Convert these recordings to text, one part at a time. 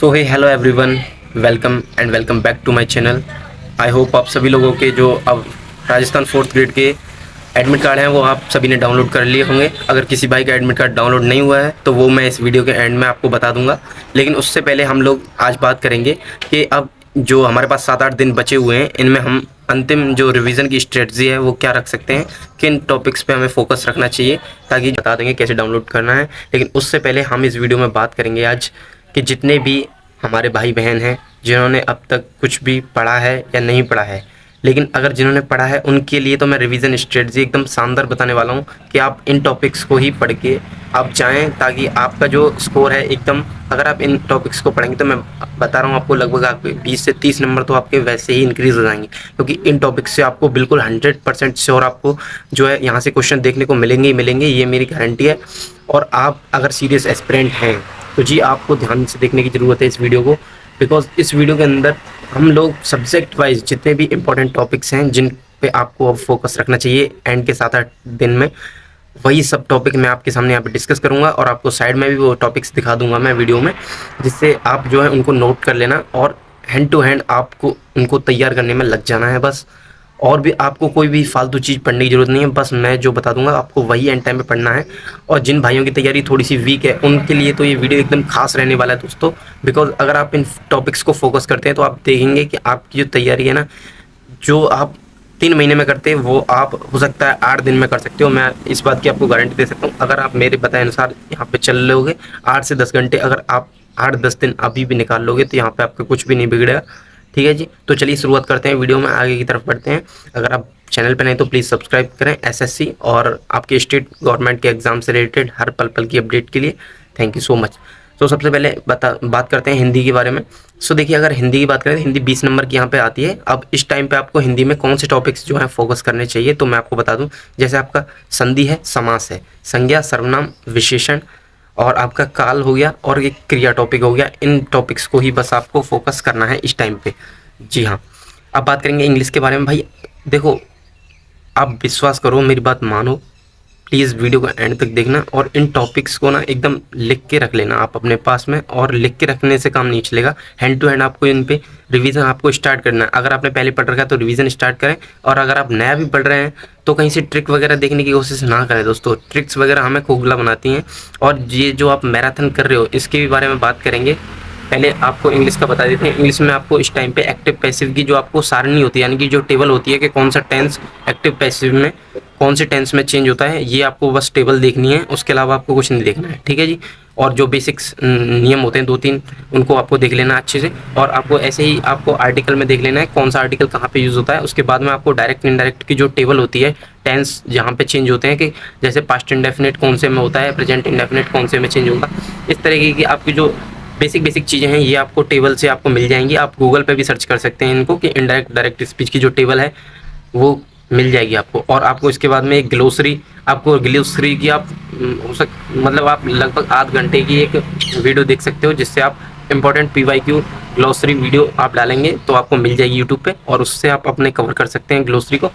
So hey hello everyone, welcome back to my channel. I hope आप सभी लोगों के जो अब राजस्थान फोर्थ ग्रेड के एडमिट कार्ड हैं वो आप सभी ने डाउनलोड कर लिए होंगे। अगर किसी भाई का एडमिट कार्ड डाउनलोड नहीं हुआ है तो वो मैं इस वीडियो के एंड में आपको बता दूंगा। लेकिन उससे पहले हम लोग आज बात करेंगे कि अब जो हमारे पास 7-8 दिन बचे हुए हैं इनमें हम अंतिम जो रिवीजन की स्ट्रेटजी है वो क्या रख सकते हैं, किन टॉपिक्स पे हमें फोकस रखना चाहिए, ताकि बता देंगे कैसे डाउनलोड करना है। लेकिन उससे पहले हम इस वीडियो में बात करेंगे आज कि जितने भी हमारे भाई बहन हैं जिन्होंने अब तक कुछ भी पढ़ा है या नहीं पढ़ा है, लेकिन अगर जिन्होंने पढ़ा है उनके लिए तो मैं रिवीजन स्ट्रेटजी एकदम शानदार बताने वाला हूँ कि आप इन टॉपिक्स को ही पढ़ के आप जाएँ, ताकि आपका जो स्कोर है एकदम, अगर आप इन टॉपिक्स को पढ़ेंगे तो मैं बता रहा हूँ आपको लगभग आपके 20 से 30 नंबर तो आपके वैसे ही इंक्रीज़ हो जाएंगे, क्योंकि इन टॉपिक्स से आपको बिल्कुल 100% श्योर आपको जो है यहाँ से क्वेश्चन देखने को मिलेंगे ही मिलेंगे, ये मेरी गारंटी है। और आप अगर सीरियस एस्पिरेंट हैं तो जी आपको ध्यान से देखने की ज़रूरत है इस वीडियो को, बिकॉज इस वीडियो के अंदर हम लोग सब्जेक्ट वाइज जितने भी इंपॉर्टेंट टॉपिक्स हैं जिन पे आपको अब फोकस रखना चाहिए एंड के 7-8 दिन में, वही सब टॉपिक मैं आपके सामने यहाँ पे डिस्कस करूँगा और आपको साइड में भी वो टॉपिक्स दिखा दूंगा मैं वीडियो में, जिससे आप जो है उनको नोट कर लेना और हैंड टू हैंड आपको उनको तैयार करने में लग जाना है बस। और भी आपको कोई भी फालतू चीज़ पढ़ने की ज़रूरत नहीं है, बस मैं जो बता दूंगा आपको वही एंड टाइम पे पढ़ना है। और जिन भाइयों की तैयारी थोड़ी सी वीक है उनके लिए तो ये वीडियो एकदम खास रहने वाला है दोस्तों, बिकॉज अगर आप इन टॉपिक्स को फोकस करते हैं तो आप देखेंगे कि आपकी जो तैयारी है ना, जो आप 3 महीने में करते हैं वो आप हो सकता है 8 दिन में कर सकते हो। मैं इस बात की आपको गारंटी दे सकता हूँ। अगर आप मेरे बताए अनुसार यहाँ पे चल लोगे 8 से 10 घंटे, अगर आप 8-10 दिन अभी भी निकाल लोगे तो यहाँ पे आपका कुछ भी नहीं बिगड़ेगा। ठीक है जी, तो चलिए शुरुआत करते हैं वीडियो में, आगे की तरफ बढ़ते हैं। अगर आप चैनल पर नहीं तो प्लीज़ सब्सक्राइब करें एसएससी और आपके स्टेट गवर्नमेंट के एग्जाम से रिलेटेड हर पल की अपडेट के लिए। Thank you so much. तो सबसे पहले बात करते हैं हिंदी के बारे में। सो देखिए, अगर हिंदी की बात करें तो हिंदी 20 नंबर की यहाँ पे आती है। अब इस टाइम पे आपको हिंदी में कौन से टॉपिक्स जो है फोकस करने चाहिए तो मैं आपको बता दूं। जैसे आपका संधि है, समास है, संज्ञा, सर्वनाम, विशेषण और आपका काल हो गया और एक क्रिया टॉपिक हो गया। इन टॉपिक्स को ही बस आपको फोकस करना है इस टाइम पे। जी हाँ, अब बात करेंगे इंग्लिश के बारे में। भाई देखो, आप विश्वास करो, मेरी बात मानो, प्लीज़ वीडियो को एंड तक देखना और इन टॉपिक्स को ना एकदम लिख के रख लेना आप अपने पास में। और लिख के रखने से काम नहीं चलेगा, हैंड टू हैंड आपको इन पे रिवीजन आपको स्टार्ट करना है। अगर आपने पहले पढ़ रखा है तो रिवीजन स्टार्ट करें, और अगर आप नया भी पढ़ रहे हैं तो कहीं से ट्रिक वगैरह देखने की कोशिश ना करें दोस्तों। ट्रिक्स वगैरह हमें खोखला बनाती हैं। और ये जो आप मैराथन कर रहे हो इसके भी बारे में बात करेंगे। पहले आपको इंग्लिश का बता देते हैं। इंग्लिश में आपको इस टाइम पे एक्टिव पैसिव की जो आपको सारणी होती है, यानी कि जो टेबल होती है कि कौन सा टेंस एक्टिव पैसिव में कौन से टेंस में चेंज होता है, ये आपको बस टेबल देखनी है, उसके अलावा आपको कुछ नहीं देखना है। ठीक है जी। और जो बेसिक्स नियम होते हैं 2-3 उनको आपको देख लेना अच्छे से। और आपको ऐसे ही आपको आर्टिकल में देख लेना है कौन सा आर्टिकल कहाँ पे यूज़ होता है। उसके बाद में आपको डायरेक्ट इनडायरेक्ट की जो टेबल होती है, टेंस जहाँ पे चेंज होते हैं, कि जैसे पास्ट इंडेफिनिट कौन से में होता है, प्रेजेंट इंडेफिनिट कौन से में चेंज होगा, इस तरीके की आपकी जो बेसिक चीज़ें हैं ये आपको टेबल से आपको मिल जाएंगी। आप गूगल पे भी सर्च कर सकते हैं इनको कि इनडायरेक्ट डायरेक्ट स्पीच की जो टेबल है वो मिल जाएगी आपको। और आपको इसके बाद में एक ग्लोसरी, आपको ग्लोसरी की आप मतलब आप लगभग आध घंटे की एक वीडियो देख सकते हो, जिससे आप इंपॉर्टेंट PYQ ग्लोसरी वीडियो आप डालेंगे तो आपको मिल जाएगी यूट्यूब पे, और उससे आप अपने कवर कर सकते हैं ग्लोसरी को।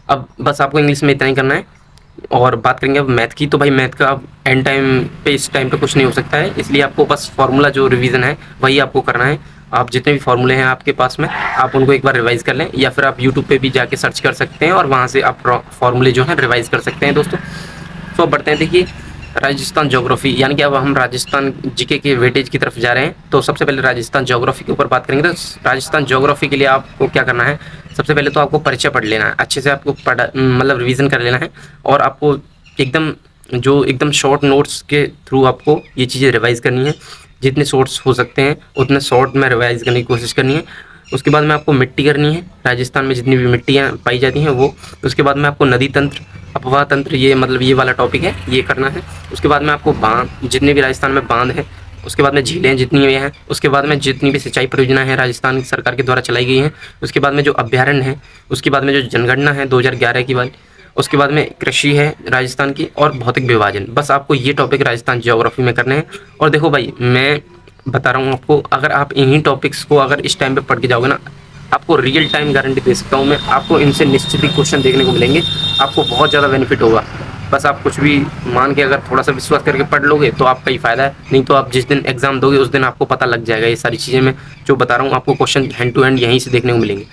अब बस आपको इंग्लिश में इतना ही करना है। और बात करेंगे अब मैथ की, तो भाई मैथ का अब एंड टाइम पे इस टाइम पे कुछ नहीं हो सकता है, इसलिए आपको बस फार्मूला जो रिवीजन है वही आपको करना है। आप जितने भी फार्मूले हैं आपके पास में आप उनको एक बार रिवाइज कर लें, या फिर आप यूट्यूब पे भी जाके सर्च कर सकते हैं और वहाँ से आप फार्मूले जो हैं रिवाइज कर सकते हैं दोस्तों। तो अब बढ़ते हैं। देखिए, राजस्थान ज्योग्राफी, यानी कि अब हम राजस्थान जीके के वेटेज की तरफ जा रहे हैं। तो सबसे पहले राजस्थान ज्योग्राफी के ऊपर बात करेंगे। तो राजस्थान ज्योग्राफी के लिए आपको क्या करना है, सबसे पहले तो आपको परिचय पढ़ लेना है अच्छे से, आपको मतलब रिवीजन कर लेना है। और आपको एकदम शॉर्ट नोट्स के थ्रू आपको ये चीज़ें रिवाइज़ करनी है। जितने शॉर्ट्स हो सकते हैं उतने शॉर्ट में रिवाइज़ करने की कोशिश करनी है। उसके बाद में आपको मिट्टी करनी है, राजस्थान में जितनी भी मिट्टियाँ पाई जाती हैं वो। उसके बाद में आपको नदी तंत्र, अपवाह तंत्र, ये मतलब ये वाला टॉपिक है, ये करना है। उसके बाद में आपको बांध, जितने भी राजस्थान में बांध है, उसके बाद में झीलें जितनी भी हैं, उसके बाद में जितनी भी सिंचाई परियोजना है राजस्थान सरकार के द्वारा चलाई गई हैं, उसके बाद में जो अभ्यारण्य है, उसके बाद में जो जनगणना है 2011 की वाली, उसके बाद में कृषि है राजस्थान की, और भौतिक विभाजन। बस आपको ये टॉपिक राजस्थान ज्योग्राफी में करने हैं। और देखो भाई, मैं बता रहा हूँ आपको, अगर आप इन्हीं टॉपिक्स को अगर इस टाइम पे पढ़ के जाओगे ना, आपको रियल टाइम गारंटी दे सकता हूँ मैं, आपको इनसे निश्चित ही क्वेश्चन देखने को मिलेंगे, आपको बहुत ज़्यादा बेनिफिट होगा। बस आप कुछ भी मान के अगर थोड़ा सा विश्वास करके पढ़ लोगे तो आपका ही फ़ायदा है, नहीं तो आप जिस दिन एग्ज़ाम दोगे उस दिन आपको पता लग जाएगा। ये सारी चीज़ें मैं जो बता रहा हूँ आपको क्वेश्चन हैंड टू हैंड यहीं से देखने को मिलेंगे।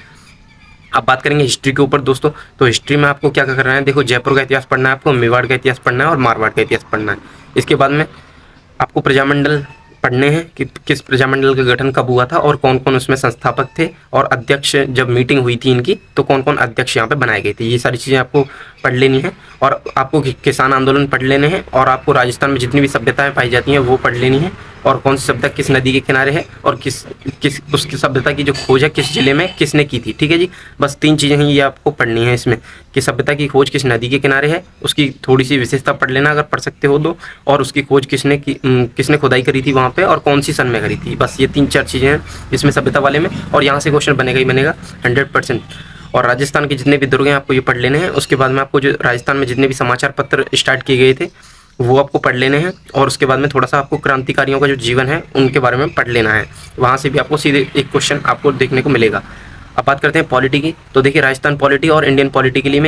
अब बात करेंगे हिस्ट्री के ऊपर दोस्तों, तो हिस्ट्री में आपको क्या क्या करना है, देखो जयपुर का इतिहास पढ़ना है आपको, मेवाड़ का इतिहास पढ़ना है और मारवाड़ का इतिहास पढ़ना है। इसके बाद में आपको प्रजामंडल पढ़ने हैं कि किस प्रजामंडल का गठन कब हुआ था और कौन कौन उसमें संस्थापक थे, और अध्यक्ष जब मीटिंग हुई थी इनकी तो कौन कौन अध्यक्ष यहाँ पे बनाए गए थे। ये सारी चीज़ें आपको पढ़ लेनी है। और आपको किसान आंदोलन पढ़ लेने हैं, और आपको राजस्थान में जितनी भी सभ्यताएं पाई जाती हैं वो पढ़ लेनी है, और कौन सी सभ्यता किस नदी के किनारे है, और किस किस उसकी सभ्यता की जो खोज है किस जिले में किसने की थी। ठीक है जी, बस 3 चीज़ें हैं ये आपको पढ़नी है इसमें, कि सभ्यता की खोज किस नदी के किनारे है, उसकी थोड़ी सी विशेषता पढ़ लेना अगर पढ़ सकते हो तो, और उसकी खोज किसने खुदाई करी थी वहाँ पे और कौन सी सन में करी थी। बस ये 3-4 चीज़ें हैं इसमें सभ्यता वाले में, और यहाँ से क्वेश्चन बनेगा ही बनेगा 100%। और राजस्थान के जितने भी दुर्ग हैं आपको ये पढ़ लेने हैं। उसके बाद में आपको जो राजस्थान में जितने भी समाचार पत्र स्टार्ट किए गए थे वो आपको पढ़ लेने हैं, और उसके बाद में थोड़ा सा आपको क्रांतिकारियों का जो जीवन है उनके बारे में पढ़ लेना है। वहाँ से भी आपको सीधे एक क्वेश्चन आपको देखने को मिलेगा। अब बात करते हैं पॉलिटी की, तो देखिए राजस्थान पॉलिटी और इंडियन पॉलिटी के लिए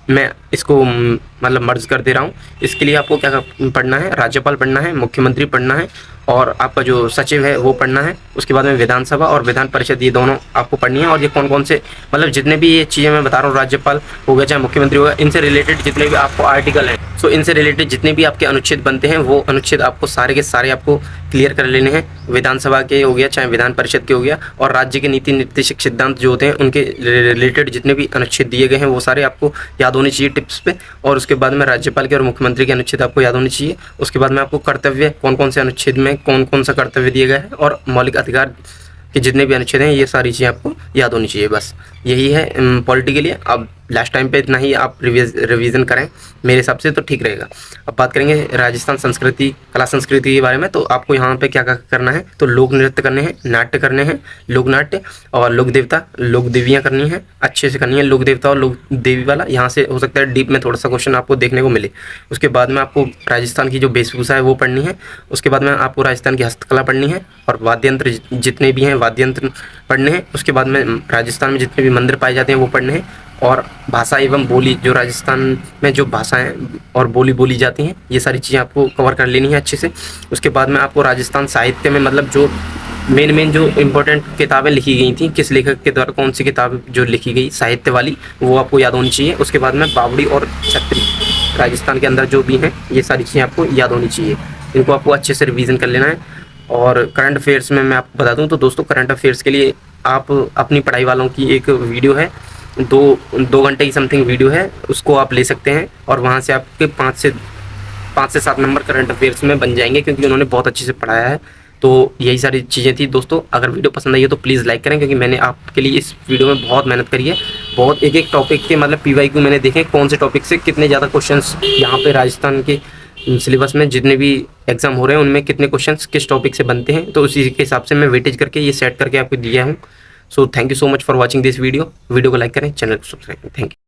मैं इसको मतलब मर्ज कर दे रहा हूँ। इसके लिए आपको क्या पढ़ना है, राज्यपाल पढ़ना है, मुख्यमंत्री पढ़ना है, और आपका जो सचिव है वो पढ़ना है। उसके बाद में विधानसभा और विधान परिषद, ये दोनों आपको पढ़नी है। और ये कौन कौन से मतलब जितने भी ये चीज़ें मैं बता रहा हूँ, राज्यपाल हो गया चाहे मुख्यमंत्री होगा, इनसे रिलेटेड जितने भी आपको आर्टिकल हैं, सो इनसे रिलेटेड जितने भी आपके अनुच्छेद बनते हैं वो अनुच्छेद आपको सारे के सारे आपको क्लियर कर लेने हैं। विधानसभा के हो गया चाहे विधान परिषद के हो गया, और राज्य के नीति निर्देशक सिद्धांत जो होते हैं उनके रिलेटेड जितने भी अनुच्छेद दिए गए हैं वो सारे आपको याद होने चाहिए टिप्स पे। और उसके बाद में राज्यपाल के और मुख्यमंत्री के अनुच्छेद आपको याद होने चाहिए। उसके बाद में आपको कर्तव्य कौन कौन से अनुच्छेद में कौन कौन सा कर्तव्य दिया गया है, और मौलिक अधिकार के जितने भी अनुच्छेद हैं ये सारी चीज़ें आपको याद होनी चाहिए। बस यही है पॉलिटी के लिए। अब लास्ट टाइम पे इतना ही आप रिवीजन करें मेरे हिसाब से तो ठीक रहेगा। अब बात करेंगे राजस्थान संस्कृति कला संस्कृति के बारे में, तो आपको यहाँ पे क्या क्या करना है, तो लोक नृत्य करने हैं, नाट्य करने हैं, लोक नाट्य और लोक देवता लोक देवियाँ करनी है, अच्छे से करनी है लोक देवता और लोक देवी वाला। यहाँ से हो सकता है डीप में थोड़ा सा क्वेश्चन आपको देखने को मिले। उसके बाद में आपको राजस्थान की जो वेशभूषा है वो पढ़नी है। उसके बाद में आपको राजस्थान की हस्तकला पढ़नी है, और वाद्य यंत्र जितने भी हैं वाद्य यंत्र पढ़ने हैं। उसके बाद में राजस्थान में जितने भी मंदिर पाए जाते हैं वो पढ़ने हैं, और भाषा एवं बोली जो राजस्थान में जो भाषाएं और बोली बोली जाती हैं ये सारी चीज़ें आपको कवर कर लेनी है अच्छे से। उसके बाद में आपको राजस्थान साहित्य में मतलब जो मेन जो इम्पोर्टेंट किताबें लिखी गई थी, किस लेखक के द्वारा कौन सी किताब जो लिखी गई साहित्य वाली, वो आपको याद होनी चाहिए। उसके बाद में बावड़ी और छत्री राजस्थान के अंदर जो भी हैं ये सारी चीज़ें आपको याद होनी चाहिए। इनको आपको अच्छे से रिवीजन कर लेना है। और करंट अफेयर्स में मैं आपको बता दूं तो दोस्तों, करंट अफेयर्स के लिए आप अपनी पढ़ाई वालों की एक वीडियो है, 2 घंटे की समथिंग वीडियो है, उसको आप ले सकते हैं, और वहाँ से आपके 5 से 7 नंबर करंट अफेयर्स में बन जाएंगे, क्योंकि उन्होंने बहुत अच्छे से पढ़ाया है। तो यही सारी चीज़ें थी दोस्तों। अगर वीडियो पसंद आई है तो प्लीज़ लाइक करें, क्योंकि मैंने आपके लिए इस वीडियो में बहुत मेहनत करी है। बहुत एक टॉपिक के मतलब PYQ मैंने देखे कौन से टॉपिक से कितने ज़्यादा क्वेश्चंस यहाँ पे राजस्थान के सिलेबस में जितने भी एग्जाम हो रहे हैं उनमें कितने क्वेश्चंस किस टॉपिक से बनते हैं, तो उसी के हिसाब से मैं वेटेज करके ये सेट करके आपको दिया हूँ। So thank you so much for watching this video को लाइक करें, चैनल को सब्सक्राइब करें। Thank you.